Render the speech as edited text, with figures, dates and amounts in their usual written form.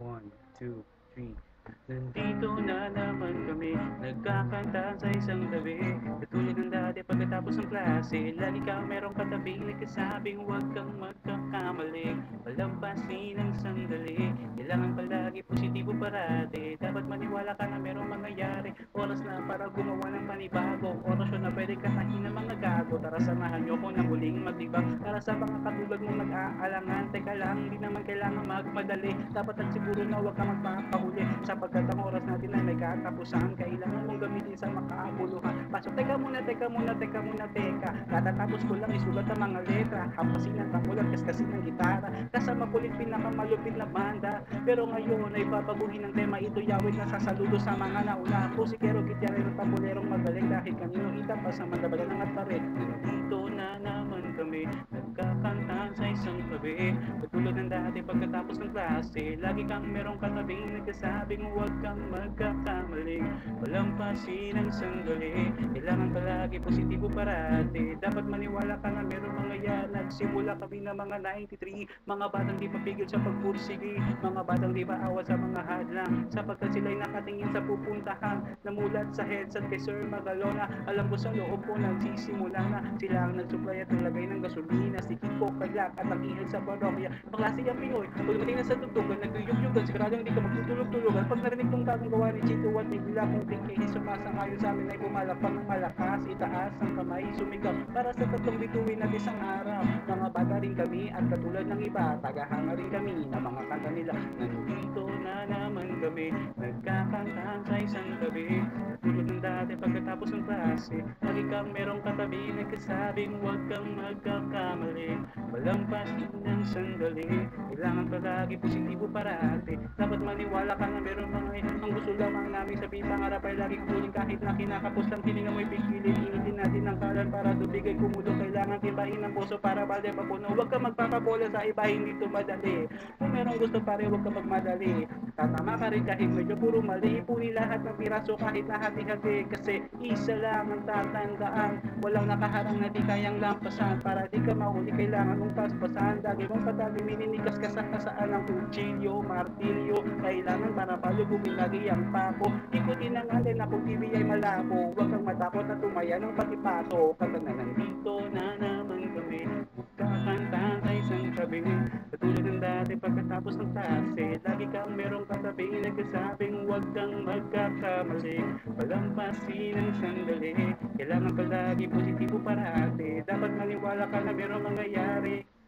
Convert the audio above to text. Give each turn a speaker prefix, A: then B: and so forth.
A: One, two, three. Nandito na naman kami, nagkakanta sa isang tabi. Katulad ng dati pagkatapos ng klase, lagi kang merong katabing nagkasabing huwag kang magkakamali. Palampasin ang sandali, kailangan palagi positibo parati. Dapat maniwala ka na merong mangyayari, oras na para gumawa ng panibagong orasyon na pwede katahin ng mga gago. Tara samahan niyo ko na muling maglibang para sa mga katulad mong nag-aalangan. Teka lang, hindi naman kailangan magmadali, dapat at siguro na huwag kang magpapahuli sapagkat ang oras natin ay may katapusan. Kailangan mong gamitin sa makakabuluhan. Pasok, teka muna, katatapos ko lang isulat ang mga letra, hampasin ng tamulat, kaskasin ng gitara, kasama kulit pinakamalupit na banda. Pero ngayon ay babaguhin ng tema, ito yawit na sasaludo sa mga nauna. Pusikero, gitarero, tabulerong magaling, dahil kanino itapas sa mandabalan ng atpare. Nandito na naman kami, nagkakanta sa isang tabi. Katulad ng dati pagkatapos ng klase, lagi kang merong katabing nagkasabing huwag kang magkakamali. Palampasin ang sandali, kailangan palagi positibo parati. Dapat maniwala ka na merong mga yan. Nagsimula kami ng mga 93, mga batang di mapigil sa pagpursigi, mga batang di maawat sa mga hadlang, sapagkat sila'y nakatingin sa pupuntahan. Namulat sa headset kay Sir Magalona, alam ko sa loob ko nagsisimula na. Sila ang nagsupply at naglagay ng gasolina, si Kiko, Kaglak at ang ihal sa parokya. Paklase ang Pinoy, pagdating na sa tugtugan, nagduyog-yugan, siguradong hindi ka magtutulog-tulogan. Pag narinig kong bagong gawa ni Chito at may dila kong tingkay, sumasang-ayon sa amin ay pumalakpak ng malakas, itaas ang kamay, sumigaw para sa tatlong bituin at isang araw. Mga bata rin kami at katulad ng iba, tagahanga rin kami na mga kanta nila. Nandito na naman kami, nagkakanta sa isang tabi. Tulad ng dati pagkatapos ng klase, lagi kang merong katabi, nagkasabing huwag kang magkakamali. Palampasin ng sandali, kailangan palagi positibo parati. Dapat maniwala ka na meron mga ang gusto lamang namin sabihin, pangarap ay laging huling kahit na kinakapos lang hininga mo'y pigilin. Initin natin ang kalan para tubigay kumulo, kailangan tibahin ang puso para balde papuno. Huwag ka magpapabola sa iba, hindi ito madali. Kung merong gusto pare, huwag ka magmadali. Tatama ka rin kahit medyo puro mali. Ipunin lahat ng piraso kahit na hati-hati, kasi isa lang ang tatandaan, walang nakaharang na di kayang lampasan. Para di ka mahuli, kailangan mong paspasan. Lagi mong patalim, mininikas ka sa kasaan ng kutsilyo, martilyo. Kailangan para palo bumilagi ang pako. Ikutin ang alin na kung TV ay malabo. Huwag kang matakot na tumaya ng patipato. Kapag na nandito na naman kami, magkakanta sa isang tabi. Katulad ng dati pagkatapos ng klase, lagi kang merong katabing nagkasabing huwag kang magkakamali. Palampasin ang sandali, kailangan palagi positibo parati. Dapat maniwala ka na merong mangyayari.